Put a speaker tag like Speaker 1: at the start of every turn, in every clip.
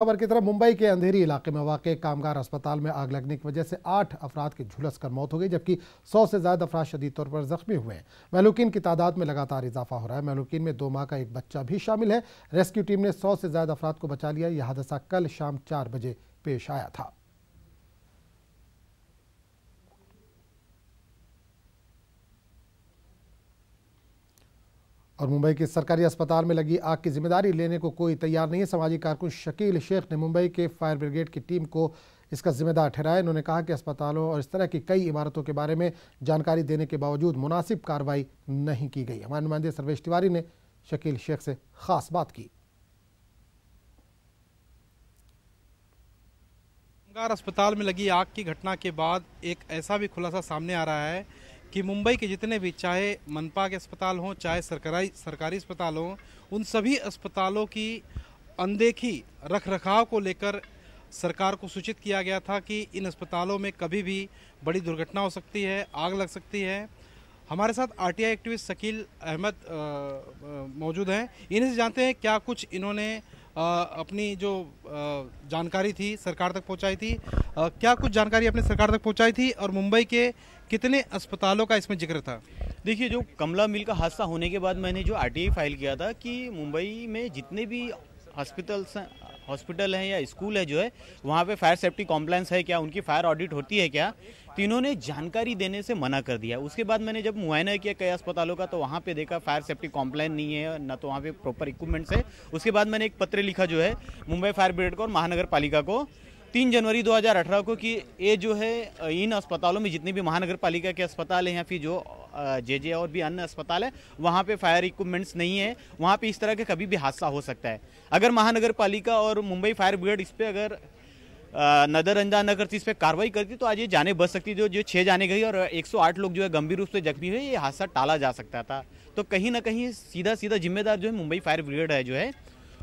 Speaker 1: खबर की तरफ मुंबई के अंधेरी इलाके में वाक़ कामगार अस्पताल में आग लगने की वजह से 8 अफराद की झुलसकर मौत हो गई, जबकि 100 से ज्यादा अफराद शदीद तौर पर जख्मी हुए हैं। महलूकीन की तादाद में लगातार इजाफा हो रहा है। महलूकीन में 2 माह का एक बच्चा भी शामिल है। रेस्क्यू टीम ने 100 से ज्यादा अफराद को बचा लिया। यह हादसा कल शाम 4 बजे पेश आया था। और मुंबई के सरकारी अस्पताल में लगी आग की जिम्मेदारी लेने को कोई तैयार नहीं है। सामाजिक कारकुन शकील शेख ने मुंबई के फायर ब्रिगेड की टीम को इसका जिम्मेदार ठहराया। इन्होंने कहा कि अस्पतालों और इस तरह की कई इमारतों के बारे में जानकारी देने के बावजूद मुनासिब कार्रवाई नहीं की गई। हमारे नुमाइंदे सर्वेश तिवारी ने शकील शेख से खास बात की।
Speaker 2: कामगार अस्पताल में लगी आग की घटना के बाद एक ऐसा भी खुलासा सामने आ रहा है कि मुंबई के जितने भी, चाहे मनपा के अस्पताल हों, चाहे सरकारी अस्पताल हों, उन सभी अस्पतालों की अनदेखी रखरखाव को लेकर सरकार को सूचित किया गया था कि इन अस्पतालों में कभी भी बड़ी दुर्घटना हो सकती है, आग लग सकती है। हमारे साथ आरटीआई एक्टिविस्ट शकील अहमद मौजूद हैं। इन्हीं से जानते हैं क्या कुछ इन्होंने अपनी जो जानकारी थी सरकार तक पहुंचाई थी। क्या कुछ जानकारी अपने सरकार तक पहुंचाई थी और मुंबई के कितने अस्पतालों का इसमें जिक्र था?
Speaker 3: देखिए, जो कमला मिल का हादसा होने के बाद मैंने जो आरटीआई फाइल किया था कि मुंबई में जितने भी हॉस्पिटल हैं या स्कूल है जो है वहाँ पे फायर सेफ्टी कॉम्प्लायंस है क्या, उनकी फायर ऑडिट होती है क्या, तो इन्होंने जानकारी देने से मना कर दिया। उसके बाद मैंने जब मुआयना किया कई अस्पतालों का तो वहाँ पे देखा फायर सेफ्टी कॉम्प्लायंस नहीं है, ना तो वहाँ पे प्रॉपर इक्विपमेंट्स है। उसके बाद मैंने एक पत्र लिखा जो है मुंबई फायर ब्रिगेड को और महानगर पालिका को 3 जनवरी 2018 को कि ये जो है इन अस्पतालों में जितनी भी महानगर पालिका के अस्पताल हैं या फिर जो जे और भी अन्य अस्पताल है वहाँ पे फायर इक्विपमेंट्स नहीं है, वहाँ पे इस तरह का कभी भी हादसा हो सकता है। अगर महानगर पालिका और मुंबई फायर ब्रिगेड इस पर अगर नजरअंदाज न करती, इस पर कार्रवाई करती तो आज ये जाने बच सकती। जो 6 जाने गई और 108 लोग जो है गंभीर रूप से जख्मी हुए, ये हादसा टाला जा सकता था। तो कहीं ना कहीं सीधा जिम्मेदार जो है मुंबई फायर ब्रिगेड है जो है।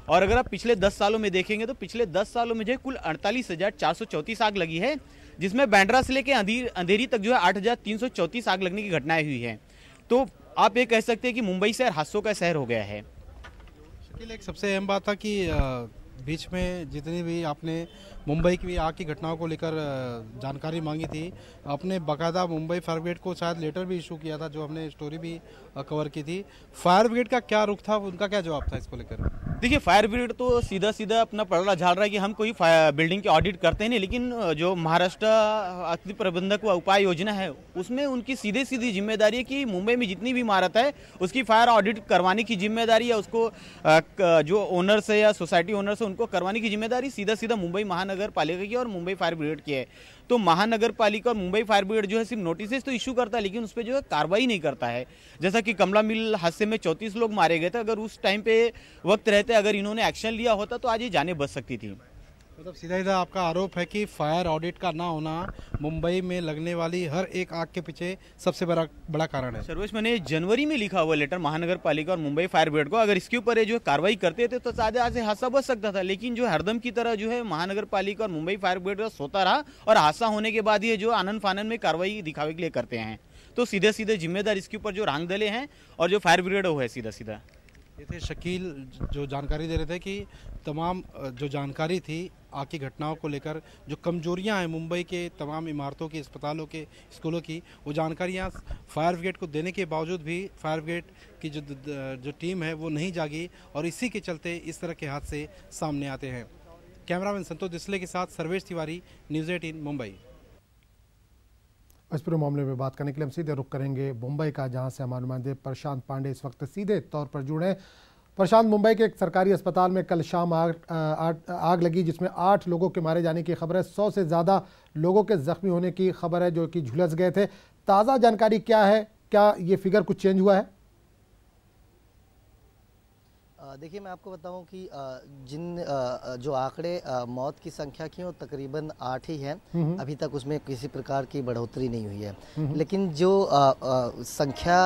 Speaker 3: और अगर आप पिछले 10 सालों में देखेंगे तो पिछले 10 सालों में जो है कुल 48,434 आग लगी है, जिसमें बांद्रा से लेकर अंधेरी तक जो है 8,334 आग लगने की घटनाएं हुई हैं। तो आप ये कह सकते हैं कि मुंबई शहर हादसों का शहर हो गया है।
Speaker 2: शकील, एक सबसे अहम बात था कि बीच में जितनी भी आपने मुंबई की आग की घटनाओं को लेकर जानकारी मांगी थी, आपने बाकायदा मुंबई फायर ब्रिगेड को शायद लेटर भी इशू किया था, जो हमने स्टोरी भी कवर की थी। फायर ब्रिगेड का क्या रुख था, उनका क्या जवाब था इसको लेकर?
Speaker 3: देखिए, फायर ब्रिगेड तो सीधा अपना पलड़ा झाड़ रहा है कि हम कोई बिल्डिंग की ऑडिट करते नहीं, लेकिन जो महाराष्ट्र आपदा प्रबंधक व उपाय योजना है उसमें उनकी सीधी जिम्मेदारी है कि मुंबई में जितनी भी इमारत है उसकी फायर ऑडिट करवाने की जिम्मेदारी है, उसको जो ओनर्स है या सोसाइटी ओनर्स है उनको करवाने की जिम्मेदारी सीधा मुंबई महानगर पालिका की और मुंबई फायर ब्रिगेड की है। तो महानगर पालिका और मुंबई फायर ब्रिगेड जो है सिर्फ नोटिस तो इशू करता है, लेकिन उस पर जो है कार्रवाई नहीं करता है। जैसा कि कमला मिल हादसे में 34 लोग मारे गए थे, अगर उस टाइम पे वक्त रहते अगर इन्होंने एक्शन लिया होता तो आज ये जाने बच सकती थी।
Speaker 2: मतलब सीधा आपका आरोप है कि फायर ऑडिट का ना होना मुंबई में लगने वाली हर एक आग के पीछे सबसे बड़ा कारण है।
Speaker 3: सर्वेश, मैंने जनवरी में लिखा हुआ लेटर महानगर पालिका और मुंबई फायर ब्रिगेड को, अगर इसके ऊपर जो कार्रवाई करते थे तो आज से हादसा बच सकता था, लेकिन जो हरदम की तरह जो है महानगर पालिका और मुंबई फायर ब्रिगेड सोता रहा और हादसा होने के बाद ये जो आनंद फानन में कार्रवाई दिखावे के लिए करते हैं। तो सीधे जिम्मेदार इसके ऊपर जो रांगदले हैं और जो फायर ब्रिगेड वो है सीधा।
Speaker 2: ये थे शकील जो जानकारी दे रहे थे कि तमाम जो जानकारी थी आग की घटनाओं को लेकर, जो कमजोरियां हैं मुंबई के तमाम इमारतों की, अस्पतालों के, स्कूलों की, वो जानकारियां फायर ब्रिगेड को देने के बावजूद भी फायर ब्रिगेड की जो टीम है वो नहीं जागी और इसी के चलते इस तरह के हादसे सामने आते हैं। कैमरामैन संतोष डिसले के साथ सर्वेश तिवारी, न्यूज़ 18 मुंबई।
Speaker 1: इस पूरे मामले में बात करने के लिए हम सीधे रुख करेंगे मुंबई का, जहां से हमारे नुमाइंदे प्रशांत पांडे इस वक्त सीधे तौर पर जुड़े हैं। प्रशांत, मुंबई के एक सरकारी अस्पताल में कल शाम आग लगी, जिसमें 8 लोगों के मारे जाने की खबर है। 100 से ज़्यादा लोगों के जख्मी होने की खबर है जो कि झुलस गए थे। ताज़ा जानकारी क्या है? क्या ये फिगर कुछ चेंज हुआ है?
Speaker 4: देखिए, मैं आपको बताऊं कि जो आंकड़े मौत की संख्या की वो तकरीबन 8 ही हैं। अभी तक उसमें किसी प्रकार की बढ़ोतरी नहीं हुई है, लेकिन जो संख्या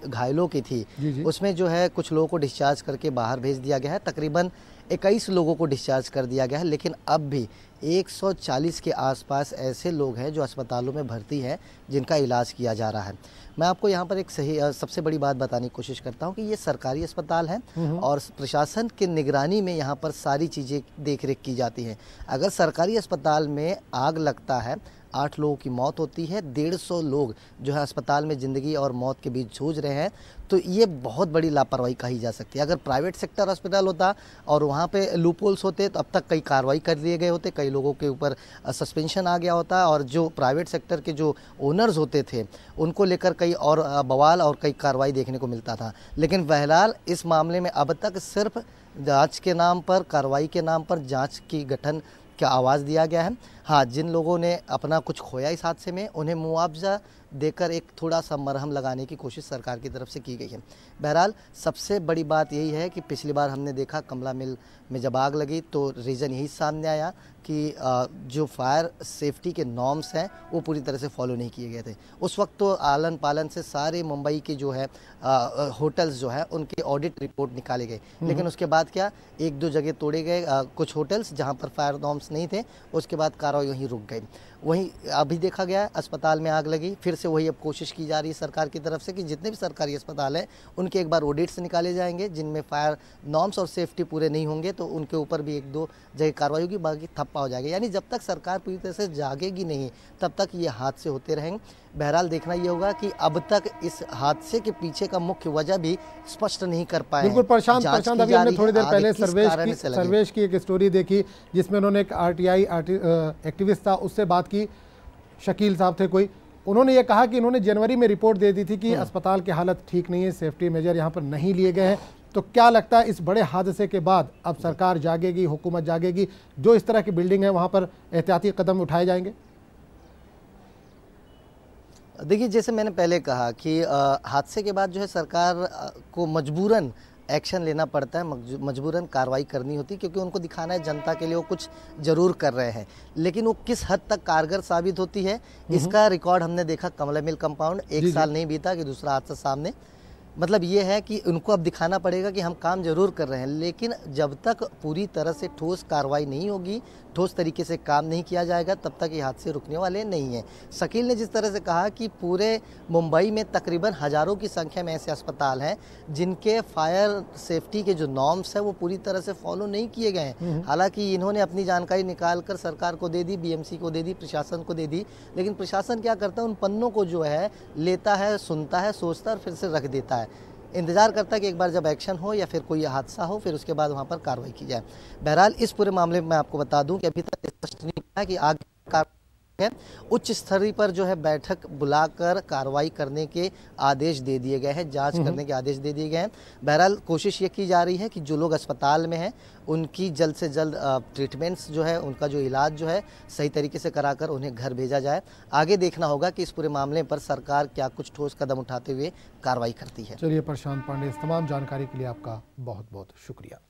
Speaker 4: घायलों की थी उसमें जो है कुछ लोगों को डिस्चार्ज करके बाहर भेज दिया गया है। तकरीबन 21 लोगों को डिस्चार्ज कर दिया गया है, लेकिन अब भी 140 के आसपास ऐसे लोग हैं जो अस्पतालों में भर्ती हैं जिनका इलाज किया जा रहा है। मैं आपको यहाँ पर एक सबसे बड़ी बात बताने की कोशिश करता हूँ कि ये सरकारी अस्पताल है और प्रशासन के निगरानी में यहाँ पर सारी चीज़ें देख रेख की जाती हैं। अगर सरकारी अस्पताल में आग लगता है, 8 लोगों की मौत होती है, 150 लोग जो है अस्पताल में ज़िंदगी और मौत के बीच जूझ रहे हैं, तो ये बहुत बड़ी लापरवाही कही जा सकती है। अगर प्राइवेट सेक्टर अस्पताल होता और वहाँ पे लूपहोल्स होते तो अब तक कई कार्रवाई कर लिए गए होते, कई लोगों के ऊपर सस्पेंशन आ गया होता और जो प्राइवेट सेक्टर के जो ओनर्स होते थे उनको लेकर कई और बवाल और कई कार्रवाई देखने को मिलता था। लेकिन बहरहाल इस मामले में अब तक सिर्फ जाँच के नाम पर, कार्रवाई के नाम पर जाँच की गठन का आवाज़ दिया गया है। हाँ, जिन लोगों ने अपना कुछ खोया इस हादसे में, उन्हें मुआवजा देकर एक थोड़ा सा मरहम लगाने की कोशिश सरकार की तरफ से की गई है। बहरहाल सबसे बड़ी बात यही है कि पिछली बार हमने देखा कमला मिल में जब आग लगी तो रीज़न यही सामने आया कि जो फायर सेफ्टी के नॉर्म्स हैं वो पूरी तरह से फॉलो नहीं किए गए थे। उस वक्त तो आलन पालन से सारे मुंबई के जो है होटल्स जो है उनकी ऑडिट रिपोर्ट निकाले गए, लेकिन उसके बाद क्या 1-2 जगह तोड़े गए कुछ होटल्स जहां पर फायर नॉर्म्स नहीं थे, उसके बाद कार्रवाई वहीं रुक गई। वहीं अभी देखा गया अस्पताल में आग लगी, फिर से वही अब कोशिश की जा रही है सरकार की तरफ से कि जितने भी सरकारी अस्पताल हैं उनके एक बार ऑडिट्स निकाले जाएंगे, जिनमें फायर नॉर्म्स और सेफ्टी पूरे नहीं होंगे तो उनके ऊपर भी 1-2 जगह कार्रवाई होगी, बाकी ठप्पा हो जाएगा। यानी जब तक सरकार पूरी तरह से जागेगी नहीं तब तक ये हादसे होते रहेंगे। बहरहाल देखना ये होगा कि अब तक इस हादसे के पीछे का मुख्य वजह भी स्पष्ट नहीं कर पाए।
Speaker 1: बिल्कुल प्रशांत, अभी हमने थोड़ी देर पहले सर्वेश की एक स्टोरी देखी जिसमें उन्होंने एक आरटीआई एक्टिविस्ट था उससे बात की, शकील साहब थे कोई, उन्होंने ये कहा कि इन्होंने जनवरी में रिपोर्ट दे दी थी कि अस्पताल की हालत ठीक नहीं है, सेफ्टी मेजर यहाँ पर नहीं लिए गए हैं। तो क्या लगता है इस बड़े हादसे के बाद अब सरकार जागेगी, हुकूमत जागेगी, जो इस तरह की बिल्डिंग है वहाँ पर एहतियाती कदम उठाए जाएंगे?
Speaker 4: देखिए, जैसे मैंने पहले कहा कि हादसे के बाद जो है सरकार को मजबूरन एक्शन लेना पड़ता है, मजबूरन कार्रवाई करनी होती है, क्योंकि उनको दिखाना है जनता के लिए वो कुछ ज़रूर कर रहे हैं। लेकिन वो किस हद तक कारगर साबित होती है इसका रिकॉर्ड हमने देखा कमला मिल कंपाउंड, 1 साल नहीं बीता कि दूसरा हादसा सामने। मतलब ये है कि उनको अब दिखाना पड़ेगा कि हम काम जरूर कर रहे हैं, लेकिन जब तक पूरी तरह से ठोस कार्रवाई नहीं होगी, ठोस तरीके से काम नहीं किया जाएगा, तब तक ये हादसे रुकने वाले नहीं हैं। शकील ने जिस तरह से कहा कि पूरे मुंबई में तकरीबन हज़ारों की संख्या में ऐसे अस्पताल हैं जिनके फायर सेफ्टी के जो नॉर्म्स हैं वो पूरी तरह से फॉलो नहीं किए गए हैं। हालांकि इन्होंने अपनी जानकारी निकाल कर सरकार को दे दी, बीएमसी को दे दी, प्रशासन को दे दी, लेकिन प्रशासन क्या करता है, उन पन्नों को जो है लेता है, सुनता है, सोचता है और फिर से रख देता है, इंतजार करता है कि एक बार जब एक्शन हो या फिर कोई हादसा हो फिर उसके बाद वहां पर कार्रवाई की जाए। बहरहाल इस पूरे मामले में मैं आपको बता दूं कि अभी तक स्पष्ट नहीं है कि आगे है उच्च स्तरीय पर जो है बैठक बुलाकर कार्रवाई करने के आदेश दे दिए गए हैं, जांच करने के आदेश दे दिए गए हैं। बहरहाल कोशिश ये की जा रही है कि जो लोग अस्पताल में हैं उनकी जल्द से जल्द ट्रीटमेंट्स जो है, उनका जो इलाज जो है सही तरीके से कराकर उन्हें घर भेजा जाए। आगे देखना होगा कि इस पूरे मामले पर सरकार क्या कुछ ठोस कदम उठाते हुए कार्रवाई करती है।
Speaker 1: चलिए प्रशांत पांडे, इस तमाम जानकारी के लिए आपका बहुत बहुत शुक्रिया।